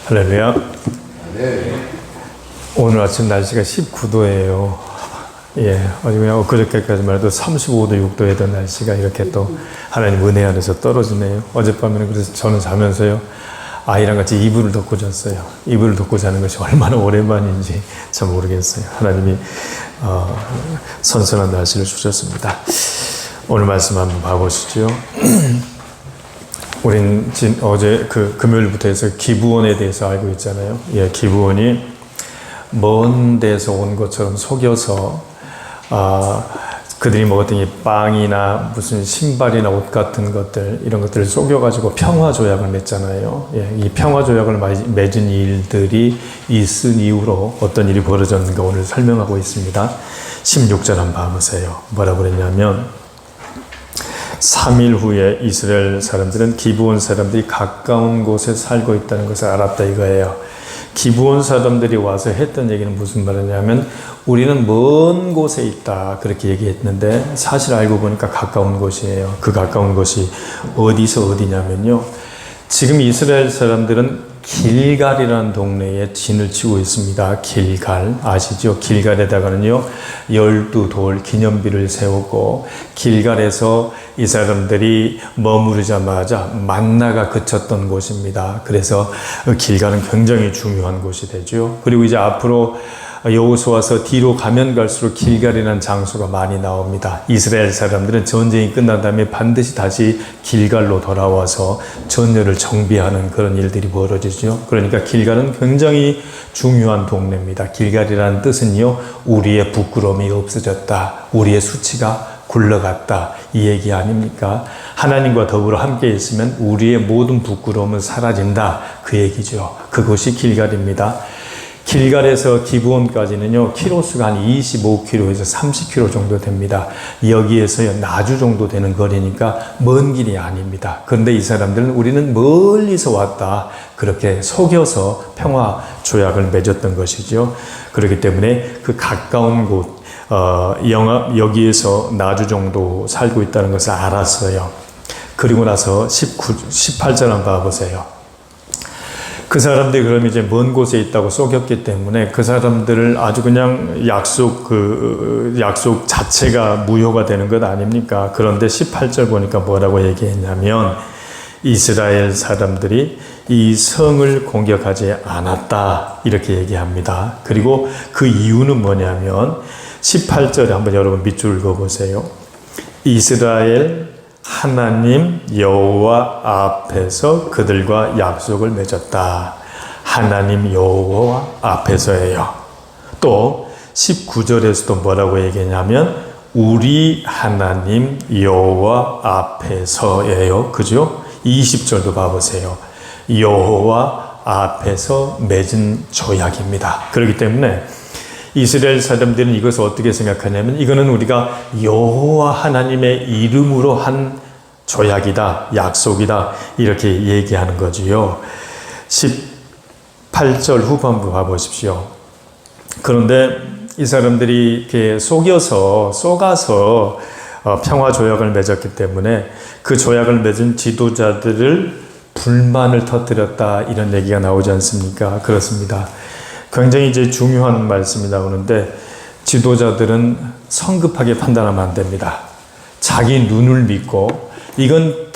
할렐루야. 네. 오늘 아침 날씨가 19도예요. 예, 아주 그냥 엊그저께까지만 해도 35도, 6도였던 날씨가 이렇게 또 하나님 은혜 안에서 떨어지네요. 어젯밤에는 그래서 저는 자면서요, 아이랑 같이 이불을 덮고 잤어요. 이불을 덮고 자는 것이 얼마나 오랜만인지 참 모르겠어요. 하나님이 선선한 날씨를 주셨습니다. 오늘 말씀 한번 봐보시죠. 우린 어제 금요일부터 해서 기브원에 대해서 알고 있잖아요. 예, 기브원이 먼 데서 온 것처럼 속여서 그들이 먹었던 이 빵이나 무슨 신발이나 옷 같은 것들, 이런 것들을 속여가지고 평화조약을 맺잖아요. 예, 이 평화조약을 맺은 일들이 있은 이후로 어떤 일이 벌어졌는가 오늘 설명하고 있습니다. 16절 한번 봐보세요. 뭐라고 그랬냐면 3일 후에 이스라엘 사람들은 기브온 사람들이 가까운 곳에 살고 있다는 것을 알았다 이거예요. 기브온 사람들이 와서 했던 얘기는 무슨 말이냐면 우리는 먼 곳에 있다 그렇게 얘기했는데 사실 알고 보니까 가까운 곳이에요. 그 가까운 곳이 어디서 어디냐면요, 지금 이스라엘 사람들은 길갈이라는 동네에 진을 치고 있습니다. 길갈 아시죠? 길갈에다가는요 12돌 기념비를 세우고, 길갈에서 이 사람들이 머무르자마자 만나가 그쳤던 곳입니다. 그래서 길갈은 굉장히 중요한 곳이 되죠. 그리고 이제 앞으로 여호수아서 뒤로 가면 갈수록 길갈이라는 장소가 많이 나옵니다. 이스라엘 사람들은 전쟁이 끝난 다음에 반드시 다시 길갈로 돌아와서 전열을 정비하는 그런 일들이 벌어지죠. 그러니까 길갈은 굉장히 중요한 동네입니다. 길갈이라는 뜻은요, 우리의 부끄러움이 없어졌다, 우리의 수치가 굴러갔다, 이 얘기 아닙니까? 하나님과 더불어 함께 있으면 우리의 모든 부끄러움은 사라진다, 그 얘기죠. 그곳이 길갈입니다. 길갈에서 기브온까지는요, 키로수가 한 25km에서 30km 정도 됩니다. 여기에서요, 나주 정도 되는 거리니까 먼 길이 아닙니다. 그런데 이 사람들은 우리는 멀리서 왔다, 그렇게 속여서 평화 조약을 맺었던 것이죠. 그렇기 때문에 그 가까운 곳, 여기에서 나주 정도 살고 있다는 것을 알았어요. 그리고 나서 18절 한번 봐보세요. 그 사람들이 그럼 이제 먼 곳에 있다고 속였기 때문에 그 사람들을 아주 그냥 약속 자체가 무효가 되는 것 아닙니까? 그런데 18절 보니까 뭐라고 얘기했냐면 이스라엘 사람들이 이 성을 공격하지 않았다, 이렇게 얘기합니다. 그리고 그 이유는 뭐냐면 18절에 한번 여러분 밑줄 그어보세요. 이스라엘 하나님 여호와 앞에서 그들과 약속을 맺었다. 하나님 여호와 앞에서예요. 또 19절에서도 뭐라고 얘기했냐면 우리 하나님 여호와 앞에서예요. 그죠? 20절도 봐보세요. 여호와 앞에서 맺은 조약입니다. 그렇기 때문에 이스라엘 사람들은 이것을 어떻게 생각하냐면 이거는 우리가 여호와 하나님의 이름으로 한 조약이다, 약속이다, 이렇게 얘기하는 거지요. 18절 후반부 봐보십시오. 그런데 이 사람들이 이렇게 속아서 평화 조약을 맺었기 때문에 그 조약을 맺은 지도자들을 불만을 터뜨렸다, 이런 얘기가 나오지 않습니까? 그렇습니다. 굉장히 이제 중요한 말씀이 나오는데 지도자들은 성급하게 판단하면 안 됩니다. 자기 눈을 믿고 이건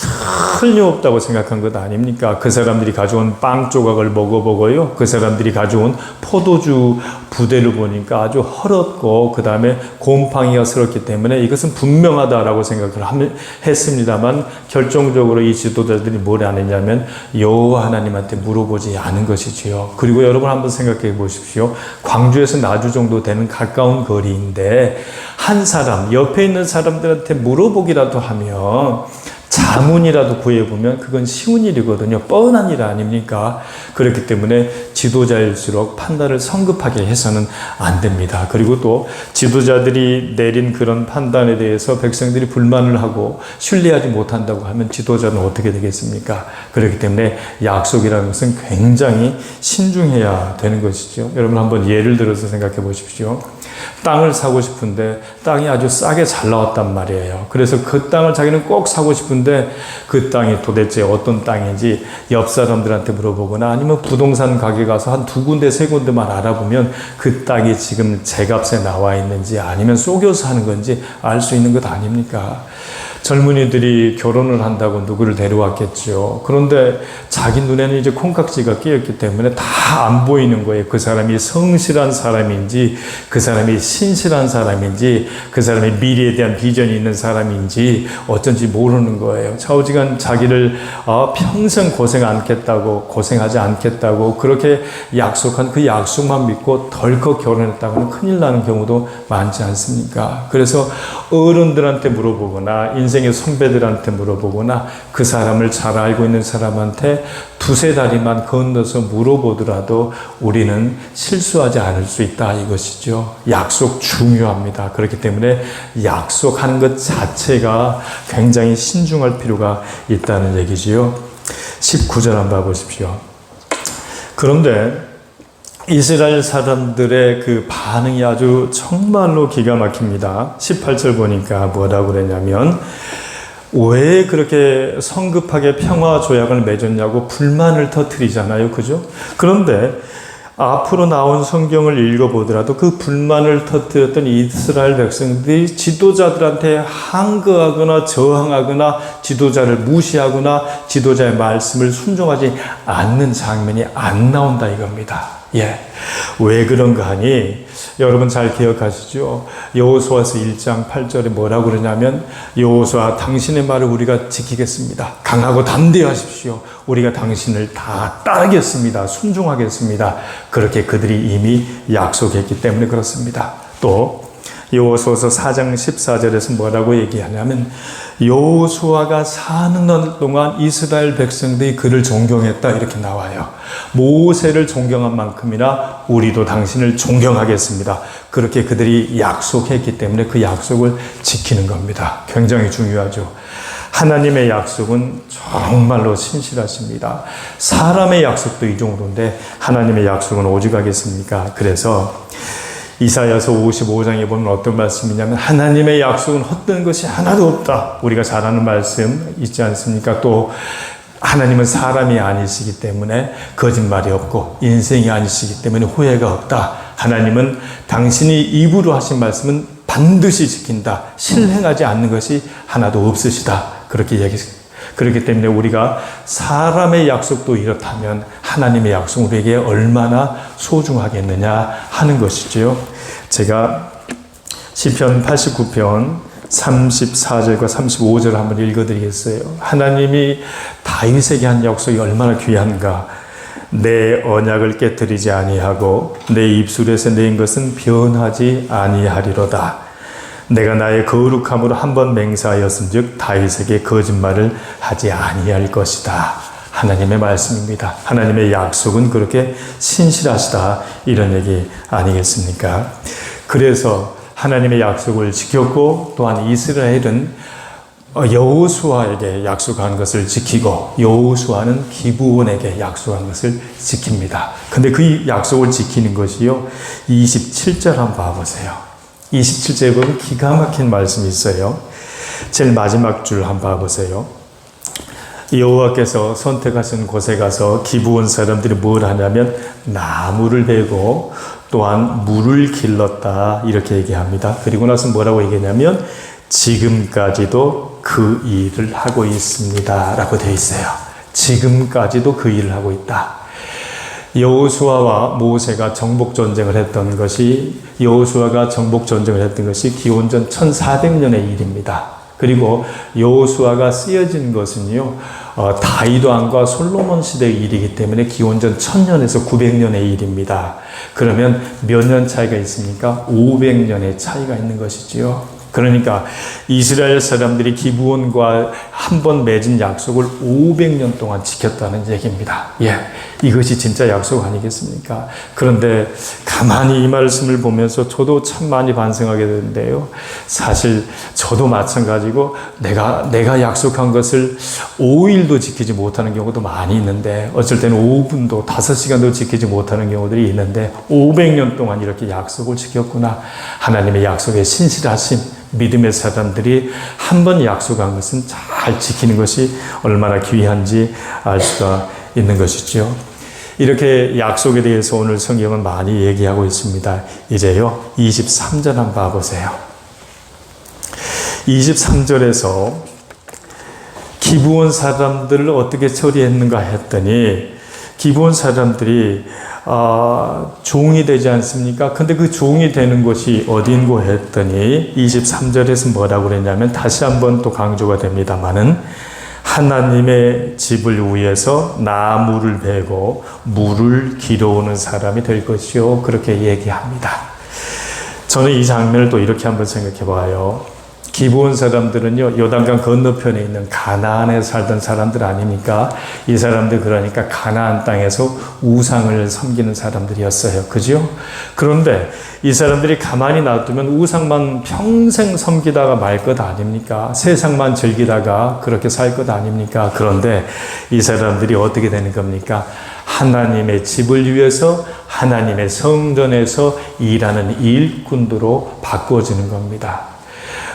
틀림없다고 생각한 것 아닙니까? 그 사람들이 가져온 빵 조각을 먹어보고요, 그 사람들이 가져온 포도주 부대를 보니까 아주 헐었고 그 다음에 곰팡이가 슬었기 때문에 이것은 분명하다라고 생각을 했습니다만 결정적으로 이 지도자들이 뭘 안 했냐면 여호와 하나님한테 물어보지 않은 것이지요. 그리고 여러분 한번 생각해 보십시오. 광주에서 나주 정도 되는 가까운 거리인데 한 사람, 옆에 있는 사람들한테 물어보기라도 하면, 자문이라도 구해보면 그건 쉬운 일이거든요. 뻔한 일 아닙니까? 그렇기 때문에 지도자일수록 판단을 성급하게 해서는 안 됩니다. 그리고 또 지도자들이 내린 그런 판단에 대해서 백성들이 불만을 하고 신뢰하지 못한다고 하면 지도자는 어떻게 되겠습니까? 그렇기 때문에 약속이라는 것은 굉장히 신중해야 되는 것이죠. 여러분 한번 예를 들어서 생각해 보십시오. 땅을 사고 싶은데 땅이 아주 싸게 잘 나왔단 말이에요. 그래서 그 땅을 자기는 꼭 사고 싶은데 그 땅이 도대체 어떤 땅인지 옆 사람들한테 물어보거나 아니면 부동산 가게 가서 한 두 군데 세 군데만 알아보면 그 땅이 지금 제값에 나와 있는지 아니면 속여서 하는 건지 알 수 있는 것 아닙니까? 젊은이들이 결혼을 한다고 누구를 데려왔겠죠. 그런데 자기 눈에는 이제 콩깍지가 끼었기 때문에 다 안 보이는 거예요. 그 사람이 성실한 사람인지, 그 사람이 신실한 사람인지, 그 사람의 미래에 대한 비전이 있는 사람인지 어쩐지 모르는 거예요. 좌우지간 자기를 평생 고생하지 않겠다고 그렇게 약속한 그 약속만 믿고 덜컥 결혼했다고는 큰일 나는 경우도 많지 않습니까? 그래서 어른들한테 물어보거나 인생의 선배들한테 물어보거나 그 사람을 잘 알고 있는 사람한테 두세 다리만 건너서 물어보더라도 우리는 실수하지 않을 수 있다 이것이죠. 약속 중요합니다. 그렇기 때문에 약속하는 것 자체가 굉장히 신중할 필요가 있다는 얘기지요. 19절 한번 봐보십시오. 그런데 이스라엘 사람들의 그 반응이 아주 정말로 기가 막힙니다. 18절 보니까 뭐라고 그랬냐면 왜 그렇게 성급하게 평화 조약을 맺었냐고 불만을 터뜨리잖아요. 그죠? 그런데 앞으로 나온 성경을 읽어보더라도 그 불만을 터뜨렸던 이스라엘 백성들이 지도자들한테 항거하거나 저항하거나 지도자를 무시하거나 지도자의 말씀을 순종하지 않는 장면이 안 나온다 이겁니다. 예. 왜 그런가 하니 여러분 잘 기억하시죠? 여호수아서 1장 8절에 뭐라고 그러냐면 여호수아 당신의 말을 우리가 지키겠습니다. 강하고 담대하십시오. 우리가 당신을 다 따르겠습니다. 순종하겠습니다. 그렇게 그들이 이미 약속했기 때문에 그렇습니다. 또 여호수아서 4장 14절에서 뭐라고 얘기하냐면 여호수아가 사는 날 동안 이스라엘 백성들이 그를 존경했다 이렇게 나와요. 모세를 존경한 만큼이나 우리도 당신을 존경하겠습니다. 그렇게 그들이 약속했기 때문에 그 약속을 지키는 겁니다. 굉장히 중요하죠. 하나님의 약속은 정말로 신실하십니다. 사람의 약속도 이 정도인데 하나님의 약속은 오직하겠습니까? 그래서 이사야서 55장에 보면 어떤 말씀이냐면 하나님의 약속은 헛된 것이 하나도 없다. 우리가 잘 아는 말씀 있지 않습니까? 또 하나님은 사람이 아니시기 때문에 거짓말이 없고 인생이 아니시기 때문에 후회가 없다. 하나님은 당신이 입으로 하신 말씀은 반드시 지킨다. 실행하지 않는 것이 하나도 없으시다. 그렇게 얘기했습니다. 그렇기 때문에 우리가 사람의 약속도 이렇다면 하나님의 약속은 우리에게 얼마나 소중하겠느냐 하는 것이지요. 제가 시편 89편 34절과 35절을 한번 읽어드리겠어요. 하나님이 다윗에게 한 약속이 얼마나 귀한가. 내 언약을 깨뜨리지 아니하고 내 입술에서 낸 것은 변하지 아니하리로다. 내가 나의 거룩함으로 한 번 맹세하였은즉 다윗에게 거짓말을 하지 아니할 것이다. 하나님의 말씀입니다. 하나님의 약속은 그렇게 신실하시다 이런 얘기 아니겠습니까? 그래서 하나님의 약속을 지켰고 또한 이스라엘은 여호수아에게 약속한 것을 지키고 여호수아는 기브온에게 약속한 것을 지킵니다. 근데 그 약속을 지키는 것이요 27절 한번 봐보세요. 27절에 보면 기가 막힌 말씀이 있어요. 제일 마지막 줄 한번 봐보세요. 여호와께서 선택하신 곳에 가서 기브온 사람들이 뭘 하냐면 나무를 베고 또한 물을 길렀다 이렇게 얘기합니다. 그리고 나서 뭐라고 얘기하냐면 지금까지도 그 일을 하고 있습니다 라고 되어 있어요. 지금까지도 그 일을 하고 있다. 여호수아와 모세가 정복전쟁을 했던 것이 기원전 1400년의 일입니다. 그리고 여호수아가 쓰여진 것은요 다윗 왕과 솔로몬 시대의 일이기 때문에 기원전 1000년에서 900년의 일입니다. 그러면 몇 년 차이가 있습니까? 500년의 차이가 있는 것이지요. 그러니까 이스라엘 사람들이 기브온과 한 번 맺은 약속을 500년 동안 지켰다는 얘기입니다. 예, 이것이 진짜 약속 아니겠습니까? 그런데 가만히 이 말씀을 보면서 저도 참 많이 반성하게 되는데요. 사실 저도 마찬가지고 내가 약속한 것을 5일도 지키지 못하는 경우도 많이 있는데, 어쩔 때는 5분도 5시간도 지키지 못하는 경우들이 있는데 500년 동안 이렇게 약속을 지켰구나. 하나님의 약속에 신실하심, 믿음의 사람들이 한 번 약속한 것은 잘 지키는 것이 얼마나 귀한지 알 수가 있는 것이죠. 이렇게 약속에 대해서 오늘 성경은 많이 얘기하고 있습니다. 이제요 23절 한번 봐보세요. 23절에서 기브온 사람들을 어떻게 처리했는가 했더니, 기브온 사람들이 종이 되지 않습니까? 근데 그 종이 되는 곳이 어딘고 했더니 23절에서 뭐라고 그랬냐면, 다시 한번 또 강조가 됩니다마는, 하나님의 집을 위해서 나무를 베고 물을 길어오는 사람이 될 것이요, 그렇게 얘기합니다. 저는 이 장면을 또 이렇게 한번 생각해 봐요. 기브온 사람들은요, 요단강 건너편에 있는 가나안에 살던 사람들 아닙니까? 이 사람들 그러니까 가나안 땅에서 우상을 섬기는 사람들이었어요. 그죠? 그런데 이 사람들이 가만히 놔두면 우상만 평생 섬기다가 말 것 아닙니까? 세상만 즐기다가 그렇게 살 것 아닙니까? 그런데 이 사람들이 어떻게 되는 겁니까? 하나님의 집을 위해서 하나님의 성전에서 일하는 일꾼들로 바꿔지는 겁니다.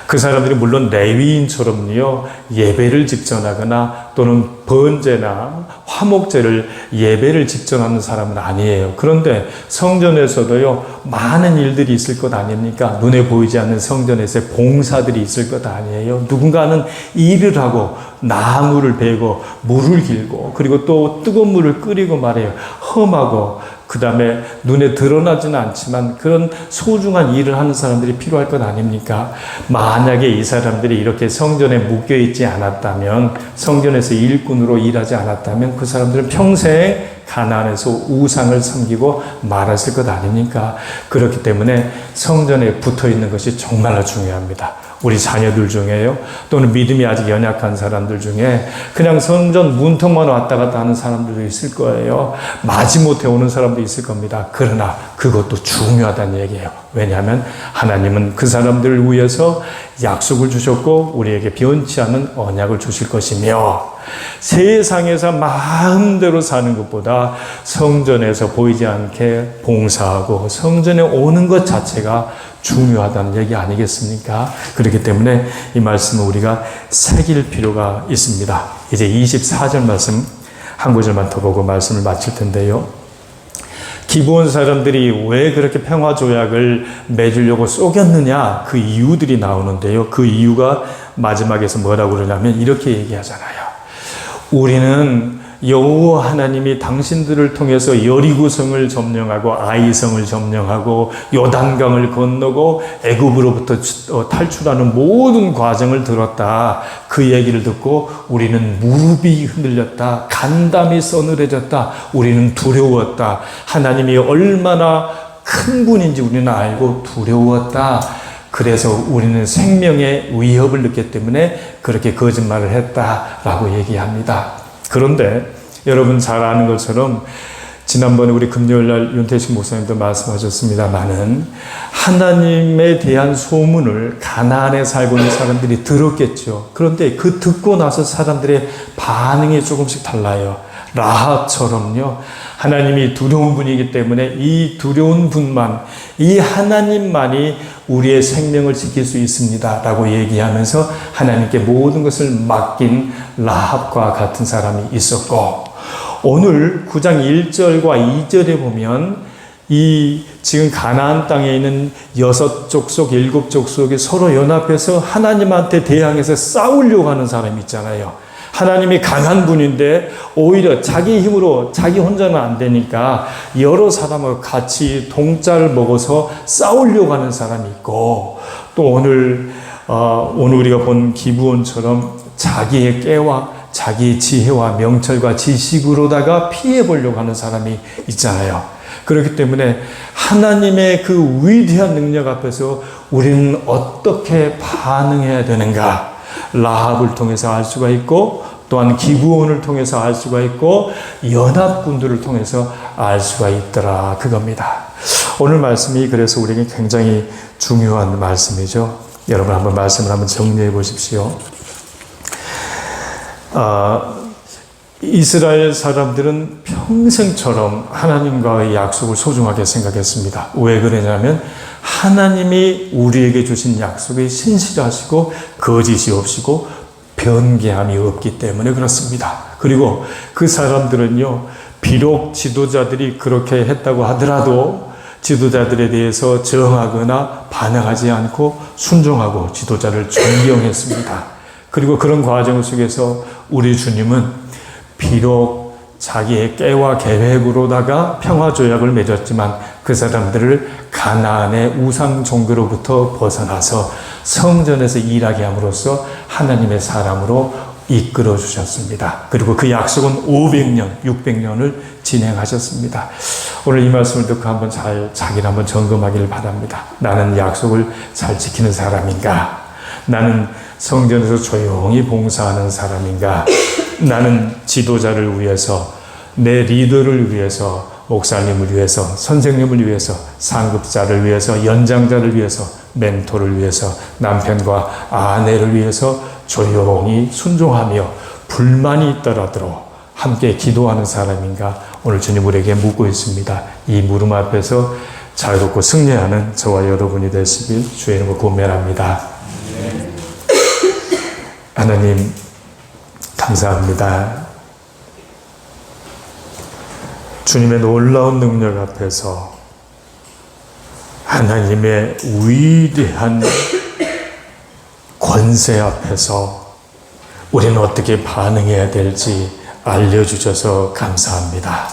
그 사람들이 물론 레위인처럼요, 예배를 직전하거나 또는 번제나 화목제를 예배를 직전하는 사람은 아니에요. 그런데 성전에서도요, 많은 일들이 있을 것 아닙니까? 눈에 보이지 않는 성전에서의 봉사들이 있을 것 아니에요. 누군가는 일을 하고 나무를 베고 물을 길고, 그리고 또 뜨거운 물을 끓이고 말해요. 험하고 그 다음에 눈에 드러나지는 않지만 그런 소중한 일을 하는 사람들이 필요할 것 아닙니까? 만약에 이 사람들이 이렇게 성전에 묶여 있지 않았다면, 성전에서 일꾼으로 일하지 않았다면 그 사람들은 평생 가나안에서 우상을 섬기고 말았을 것 아닙니까? 그렇기 때문에 성전에 붙어 있는 것이 정말로 중요합니다. 우리 자녀들 중에요, 또는 믿음이 아직 연약한 사람들 중에 그냥 성전 문턱만 왔다 갔다 하는 사람들도 있을 거예요. 마지못해 오는 사람도 있을 겁니다. 그러나 그것도 중요하다는 얘기예요. 왜냐하면 하나님은 그 사람들을 위해서 약속을 주셨고 우리에게 변치 않는 언약을 주실 것이며, 세상에서 마음대로 사는 것보다 성전에서 보이지 않게 봉사하고 성전에 오는 것 자체가 중요하다는 얘기 아니겠습니까? 그렇기 때문에 이 말씀을 우리가 새길 필요가 있습니다. 이제 24절 말씀 한 구절만 더 보고 말씀을 마칠 텐데요. 기브온 사람들이 왜 그렇게 평화조약을 맺으려고 속였느냐, 그 이유들이 나오는데요. 그 이유가 마지막에서 뭐라고 그러냐면 이렇게 얘기하잖아요. 우리는 여호와 하나님이 당신들을 통해서 여리고성을 점령하고 아이성을 점령하고 요단강을 건너고 애굽으로부터 탈출하는 모든 과정을 들었다. 그 얘기를 듣고 우리는 무릎이 흔들렸다. 간담이 서늘해졌다. 우리는 두려웠다. 하나님이 얼마나 큰 분인지 우리는 알고 두려웠다. 그래서 우리는 생명의 위협을 느꼈기 때문에 그렇게 거짓말을 했다라고 얘기합니다. 그런데 여러분 잘 아는 것처럼 지난번에 우리 금요일날 윤태식 목사님도 말씀하셨습니다마는, 하나님에 대한 소문을 가나안에 살고 있는 사람들이 들었겠죠. 그런데 그 듣고 나서 사람들의 반응이 조금씩 달라요. 라합처럼요, 하나님이 두려운 분이기 때문에 이 두려운 분만, 이 하나님만이 우리의 생명을 지킬 수 있습니다 라고 얘기하면서 하나님께 모든 것을 맡긴 라합과 같은 사람이 있었고, 오늘 9장 1절과 2절에 보면 이 지금 가나안 땅에 있는 6족속, 7족속이 서로 연합해서 하나님한테 대항해서 싸우려고 하는 사람이 있잖아요. 하나님이 강한 분인데 오히려 자기 힘으로 자기 혼자는 안 되니까 여러 사람하고 같이 동짜를 먹어서 싸우려고 하는 사람이 있고, 또 오늘 우리가 본 기브온처럼 자기의 깨와 자기의 지혜와 명철과 지식으로다가 피해 보려고 하는 사람이 있잖아요. 그렇기 때문에 하나님의 그 위대한 능력 앞에서 우리는 어떻게 반응해야 되는가, 라합을 통해서 알 수가 있고, 또한 기브온을 통해서 알 수가 있고, 연합군들을 통해서 알 수가 있더라, 그겁니다. 오늘 말씀이 그래서 우리에게 굉장히 중요한 말씀이죠. 여러분 한번 말씀을 한번 정리해 보십시오. 이스라엘 사람들은 평생처럼 하나님과의 약속을 소중하게 생각했습니다. 왜 그러냐면 하나님이 우리에게 주신 약속이 신실하시고 거짓이 없이고 변개함이 없기 때문에 그렇습니다. 그리고 그 사람들은요, 비록 지도자들이 그렇게 했다고 하더라도 지도자들에 대해서 저항하거나 반항하지 않고 순종하고 지도자를 존경했습니다. 그리고 그런 과정 속에서 우리 주님은 비록 자기의 깨와 계획으로다가 평화조약을 맺었지만 그 사람들을 가나안의 우상 종교로부터 벗어나서 성전에서 일하게 함으로써 하나님의 사람으로 이끌어 주셨습니다. 그리고 그 약속은 500년, 600년을 진행하셨습니다. 오늘 이 말씀을 듣고 한번 자기를 한번 점검하기를 바랍니다. 나는 약속을 잘 지키는 사람인가? 나는 성전에서 조용히 봉사하는 사람인가? 나는 지도자를 위해서, 내 리더를 위해서, 목사님을 위해서, 선생님을 위해서, 상급자를 위해서, 연장자를 위해서, 멘토를 위해서, 남편과 아내를 위해서 조용히 순종하며 불만이 있더라도 함께 기도하는 사람인가? 오늘 주님 우리에게 묻고 있습니다. 이 물음 앞에서 자유롭고 승리하는 저와 여러분이 되시길 주의 이름으로 고면합니다. 하나님 감사합니다. 주님의 놀라운 능력 앞에서 하나님의 위대한 권세 앞에서 우리는 어떻게 반응해야 될지 알려주셔서 감사합니다.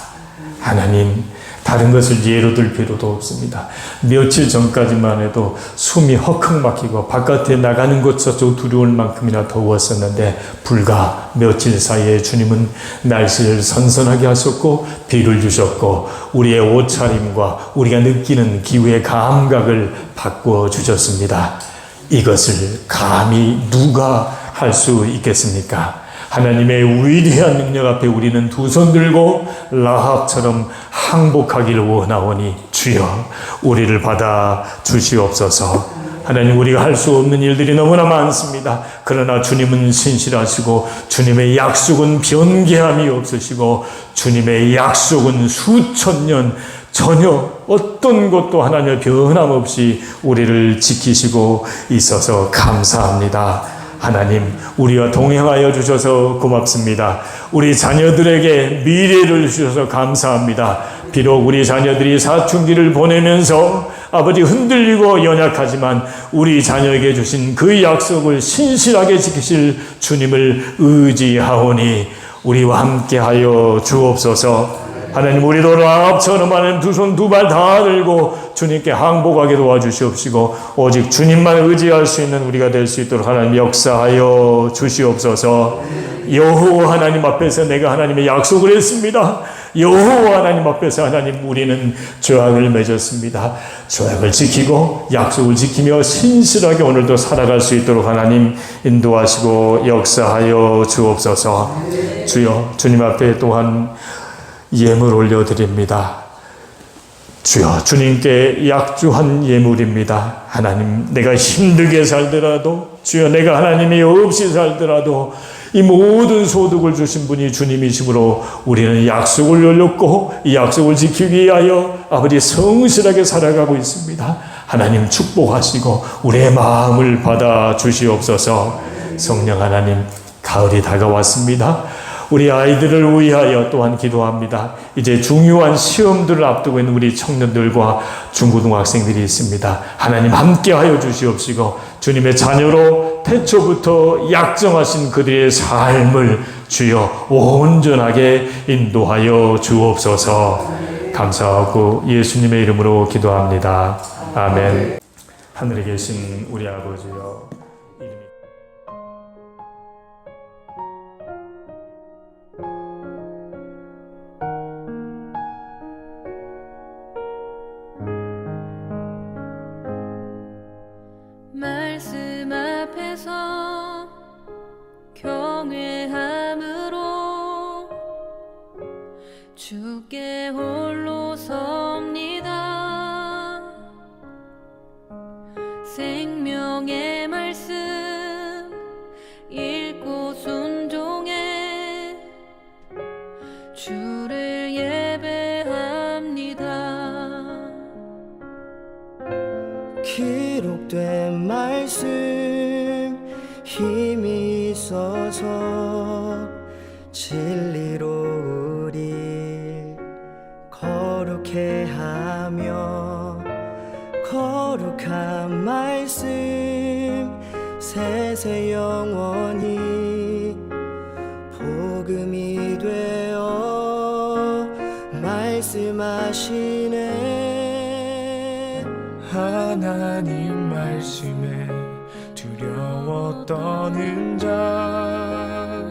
하나님, 다른 것을 예로 들 필요도 없습니다. 며칠 전까지만 해도 숨이 헉헉 막히고 바깥에 나가는 것조차 두려울 만큼이나 더웠었는데 불과 며칠 사이에 주님은 날씨를 선선하게 하셨고 비를 주셨고 우리의 옷차림과 우리가 느끼는 기후의 감각을 바꾸어 주셨습니다. 이것을 감히 누가 할 수 있겠습니까? 하나님의 위대한 능력 앞에 우리는 두 손 들고 라합처럼 항복하기를 원하오니 주여 우리를 받아 주시옵소서. 하나님, 우리가 할 수 없는 일들이 너무나 많습니다. 그러나 주님은 신실하시고 주님의 약속은 변개함이 없으시고 주님의 약속은 수천 년 전혀 어떤 것도 하나님 변함없이 우리를 지키시고 있어서 감사합니다. 하나님, 우리와 동행하여 주셔서 고맙습니다. 우리 자녀들에게 미래를 주셔서 감사합니다. 비록 우리 자녀들이 사춘기를 보내면서 아버지 흔들리고 연약하지만 우리 자녀에게 주신 그 약속을 신실하게 지키실 주님을 의지하오니 우리와 함께하여 주옵소서. 하나님, 우리도 라합처럼 하나님 두 손 두 발 다 들고 주님께 항복하게 도와주시옵시고 오직 주님만 의지할 수 있는 우리가 될 수 있도록 하나님 역사하여 주시옵소서. 여호와 하나님 앞에서 내가 하나님의 약속을 했습니다. 여호와 하나님 앞에서 하나님 우리는 조약을 맺었습니다. 조약을 지키고 약속을 지키며 신실하게 오늘도 살아갈 수 있도록 하나님 인도하시고 역사하여 주옵소서. 주여, 주님 앞에 또한 예물 올려드립니다. 주여, 주님께 약주한 예물입니다. 하나님, 내가 힘들게 살더라도, 주여, 내가 하나님이 없이 살더라도 이 모든 소득을 주신 분이 주님이시므로 우리는 약속을 열렸고 이 약속을 지키기 위하여 아버지 성실하게 살아가고 있습니다. 하나님 축복하시고 우리의 마음을 받아 주시옵소서. 성령 하나님, 가을이 다가왔습니다. 우리 아이들을 위하여 또한 기도합니다. 이제 중요한 시험들을 앞두고 있는 우리 청년들과 중고등학생들이 있습니다. 하나님 함께하여 주시옵시고 주님의 자녀로 태초부터 약정하신 그들의 삶을 주여 온전하게 인도하여 주옵소서. 감사하고 예수님의 이름으로 기도합니다. 아멘. 하늘에 계신 우리 아버지여, 주께 홀로 섭니다. 생명의 말씀 읽고 순종해 주를 예배합니다. 기록된 말씀 힘이 있어서 진리로 우리 거룩해 하며 거룩한 말씀 세세 영원히 복음이 되어 말씀하시네. 하나님 말씀에 두려워 떠는 자,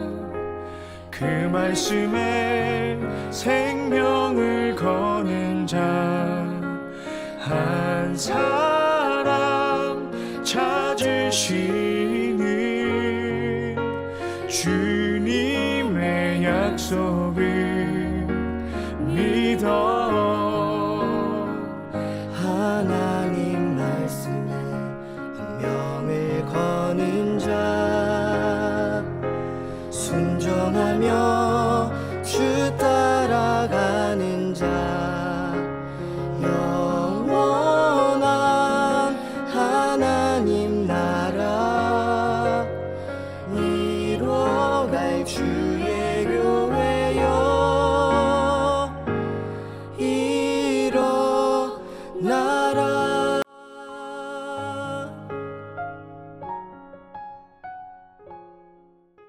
그 말씀에 생명을 거는 자 한 사람 찾으시는 주님의 약속을 믿어. 하나님 말씀에 운명을 거는 자 순종하며 주 따라가는 자 영원한 하나님 나라 이뤄갈 주의 교회여 일어나